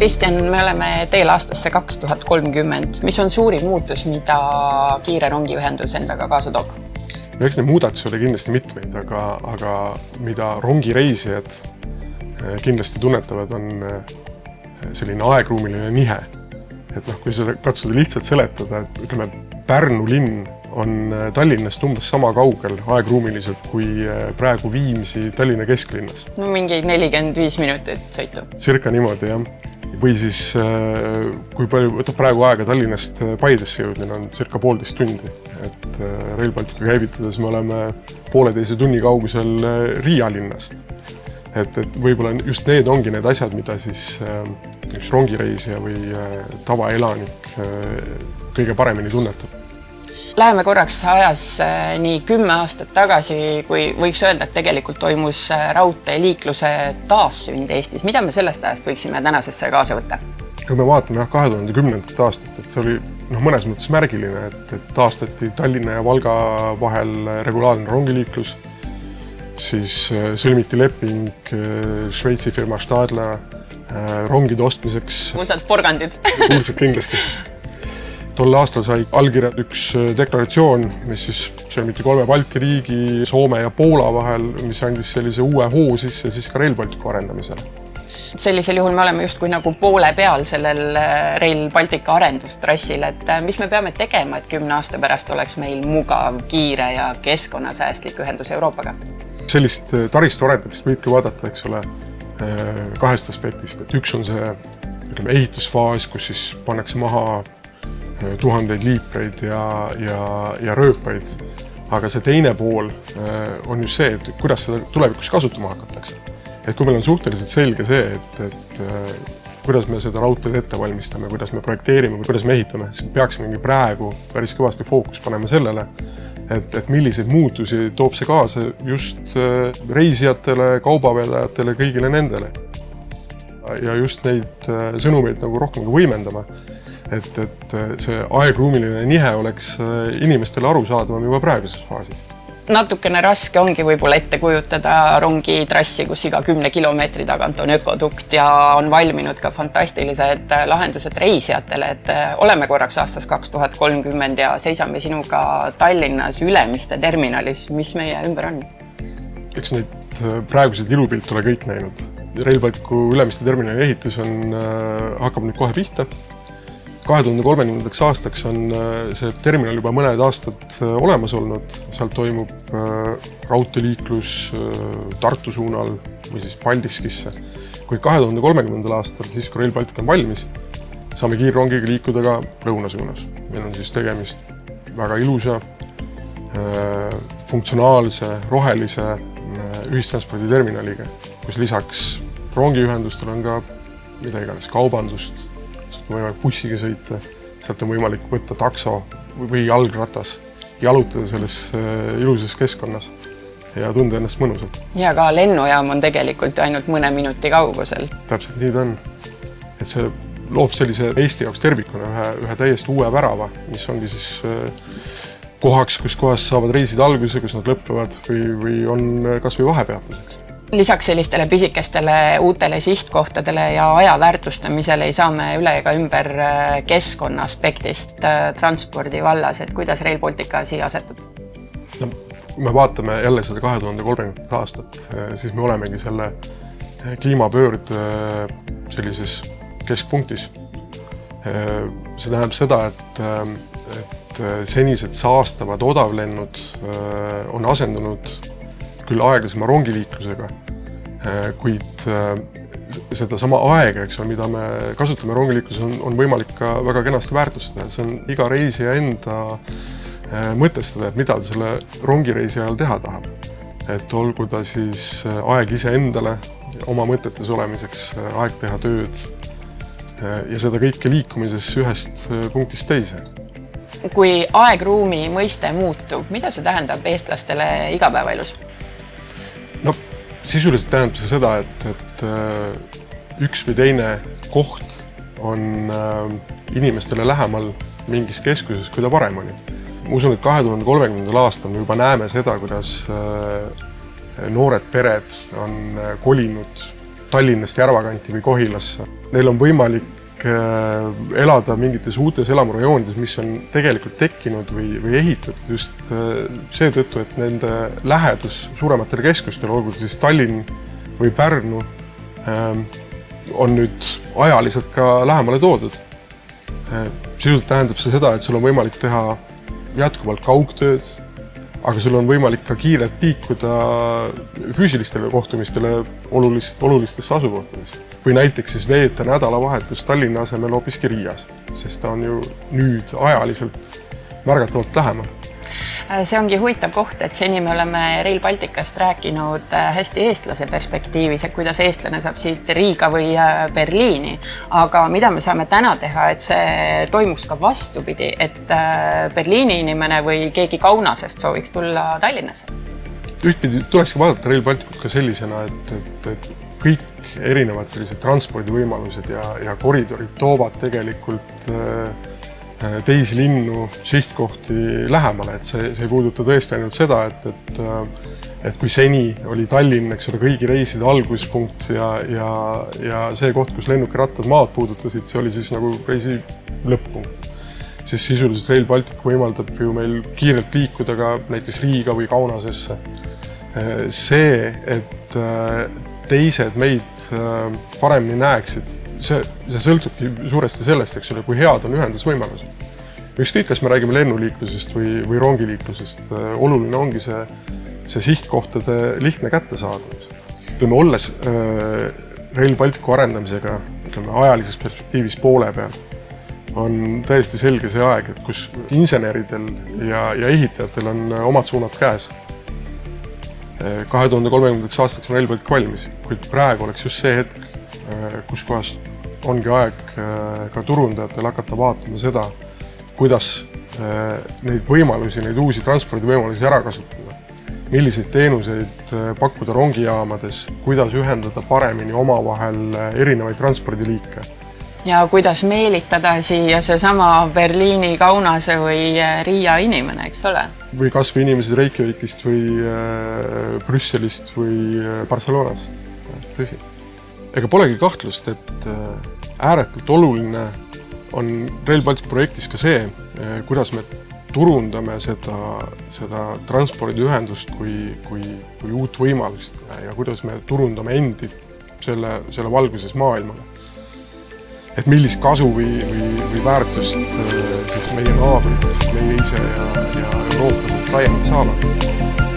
Kristjan, me oleme teel aastasse 2030. Mis on suurim muutus, mida kiire rongiühendus endaga kaasa toob? Eks neid muudatusi oli kindlasti mitmeid, aga mida rongireisijad kindlasti tunnetavad, on selline aegruumiline nihe. Et kui seda katsuda lihtsalt seletada, et ütleme, Pärnu linn on Tallinnast umbes sama kaugel aegruumiliselt kui praegu Viimsi Tallinna kesklinnast. No mingi 45 minutit sõitu. Circa niimoodi, jah. Või siis, kui palju võtab praegu aega Tallinnast Paidesse jõudmine, on circa 1,5 tundi. Et Rail Baltica käivitades me oleme 1,5 tunni kaugusel Riia linnast. Et võib-olla just need ongi need asjad, mida siis üks rongireisija või tavaelanik kõige paremini tunnetab. Läheme korraks ajas nii 10 aastat tagasi, kui võiks öelda, et tegelikult toimus raudteeliikluse taassünd Eestis. Mida me sellest ajast võiksime tänasesse kaasa võtta? Kui me vaatame 2010. aastat, et see oli mõnes mõttes märgiline, et taastati Tallinna ja Valga vahel regulaarne rongiliiklus, siis sõlmiti leping Šveitsi firma Stadler rongide ostmiseks. Kuulsad porgandid. Kuulsad kindlasti. Tol aastal sai allkirjad üks deklaratsioon, mis siis sõlmiti 3 Balti riigi, Soome ja Poola vahel, mis andis sellise uue hoo sisse siis ka Rail Baltica arendamisele. Sellisel juhul me oleme justkui nagu poole peal sellel Rail Baltica arendustrassil, et mis me peame tegema, et 10 aasta pärast oleks meil mugav, kiire ja keskkonnasäästlik ühendus Euroopaga? Sellist taristu arendamist võibki vaadata, eks ole, 2 aspektist. Et üks on see ehitusfaas, kus siis pannakse maha tuhandeid liipreid ja rööpaid. Aga see teine pool on just see, et kuidas seda tulevikus kasutama hakatakse. Et kui meil on suhteliselt selge see, et kuidas me seda raudteed ette valmistame, kuidas me projekteerime, kuidas me ehitame, siis peaksimegi praegu päris kõvasti fookus panema sellele, et milliseid muutusi toob see kaasa just reisijatele, kaubavedajatele, kõigile nendele. Ja just neid sõnumeid nagu rohkem võimendama, et see aegruumiline nihe oleks inimestele arusaadavam juba praeguses faasis. Natukene raske ongi võib-olla ette kujutada rongitrassi, kus iga 10 kilomeetri tagant on ökodukt ja on valminud ka fantastilised lahendused reisijatele, et oleme korraks aastas 2030 ja seisame sinuga Tallinnas Ülemiste terminalis, mis meie ümber on? Eks neid praegused ilupilt ole kõik näinud. Rail Baltica Ülemiste terminali ehitus hakkab nüüd kohe pihta. 2030. aastaks on see terminal juba mõned aastad olemas olnud. Seal toimub raudteeliiklus Tartu suunal või siis Paldiskisse. Kuid 2030. aastal, siis kui Rail Baltica on valmis, saame kiirrongiga liikuda ka lõuna suunas. Meil on siis tegemist väga ilusa, funktsionaalse, rohelise ühistransporditerminaliga, kus lisaks rongiühendustel on ka mida iganes kaubandust, sealt on võimalik bussiga sõita, sealt on võimalik võtta takso või jalgratas, jalutada selles ilusas keskkonnas ja tunda ennast mõnusalt. Ja ka lennujaam on tegelikult ainult mõne minuti kaugusel. Täpselt nii ta on. Et see loob sellise Eesti jaoks tervikuna ühe täiesti uue värava, mis ongi siis kohaks, kus kohas saavad reisid alguse, kus nad lõppevad või on kas või vahepeatuseks. Lisaks sellistele pisikestele uutele sihtkohtadele ja aja väärtustamisele ei saa me üle ega ümber keskkonna aspektist transpordi vallas, et kuidas Rail Baltica siia asetub? No, kui me vaatame jälle seda 2030. aastat, siis me olemegi selle kliimapöörde sellises keskpunktis. See tähendab seda, et senised saastavad odavlennud on asendunud küll aeglasema rongiliiklusega, kuid seda sama aega, mida me kasutame rongiliikluses, on võimalik ka väga kenasti väärtustada. See on iga reisija enda mõtestada, et mida ta selle rongireisi ajal teha tahab. Et olgu ta siis aeg ise endale, oma mõtetes olemiseks, aeg teha tööd ja seda kõike liikumises ühest punktist teise. Kui aegruumi mõiste muutub, mida see tähendab eestlastele igapäevaelus? No, sisuliselt tähendab see seda, et üks või teine koht on inimestele lähemal mingis keskuses, kui ta varem oli. Ma usun, et 2030. aastal me juba näeme seda, kuidas noored pered on kolinud Tallinnast Järvakanti või Kohilasse. Neil on võimalik elada mingites uutes elamurajoonides, mis on tegelikult tekkinud või ehitatud just seetõttu, et nende lähedus suurematele keskustele, olgu siis Tallinn või Pärnu, on nüüd ajaliselt ka lähemale toodud. Sisuliselt tähendab see seda, et sul on võimalik teha jätkuvalt kaugtööd, aga sul on võimalik ka kiirelt liikuda füüsilistele kohtumistele olulistesse asukohtades. Või näiteks siis veeta nädalavahetus Tallinna asemel hoopiski Riias, sest ta on ju nüüd ajaliselt märgatavalt lähemal. See ongi huvitav koht, et seni me oleme Rail Balticast rääkinud hästi eestlase perspektiivis, et kuidas eestlane saab siit Riiga või Berliini. Aga mida me saame täna teha, et see toimuks ka vastupidi, et Berliini inimene või keegi Kaunasest sooviks tulla Tallinnasse? Ühtpidi tulekski vaadata Rail Balticut ka sellisena, et kõik erinevad sellised transpordivõimalused ja koridorid toovad tegelikult teisi linnu sihtkohti lähemale, et see ei puuduta tõesti ainult seda, et kui seni oli Tallinn, eks ole, kõigi reiside alguspunkt ja see koht, kus lennukirattad maad puudutasid, see oli siis nagu reisi lõpp-punkt. Siis sisuliselt Rail Baltic võimaldab ju meil kiirelt liikuda ka näiteks Riiga või Kaunasesse. See, et teised meid paremini näeksid, see sõltubki suuresti sellest, eks ole, kui head on ühendusvõimalused. Ükskõik, kas me räägime lennuliiklusest või rongiliiklusest, oluline ongi see sihtkohtade lihtne kättesaadavus. Olles Rail Balticu arendamisega ajalises perspektiivis poole peal, on täiesti selge see aeg, et kus inseneridel ja ehitajatel on omad suunad käes. 2030. aastaks on Rail Baltic valmis, kuid praegu oleks just see hetk, kus kohas ongi aeg ka turundajatel hakata vaatama seda, kuidas neid võimalusi, neid uusi transpordivõimalusi ära kasutada. Milliseid teenuseid pakkuda rongijaamades, kuidas ühendada paremini omavahel erinevaid transpordiliike. Ja kuidas meelitada siia seesama Berliini, Kaunase või Riia inimene, eks ole? Või kas või inimesed Reykjavikist või Brüsselist või Barcelonast. Tõsi. Ega polegi kahtlust, et ääretult oluline on Rail Baltic projektis ka see, kuidas me turundame seda transpordiühendust kui uut võimalust ja kuidas me turundame endi selle valguses maailmale. Et millist kasu või väärtust siis meie naabrid, meie ise ja eurooplased laiemalt saavad.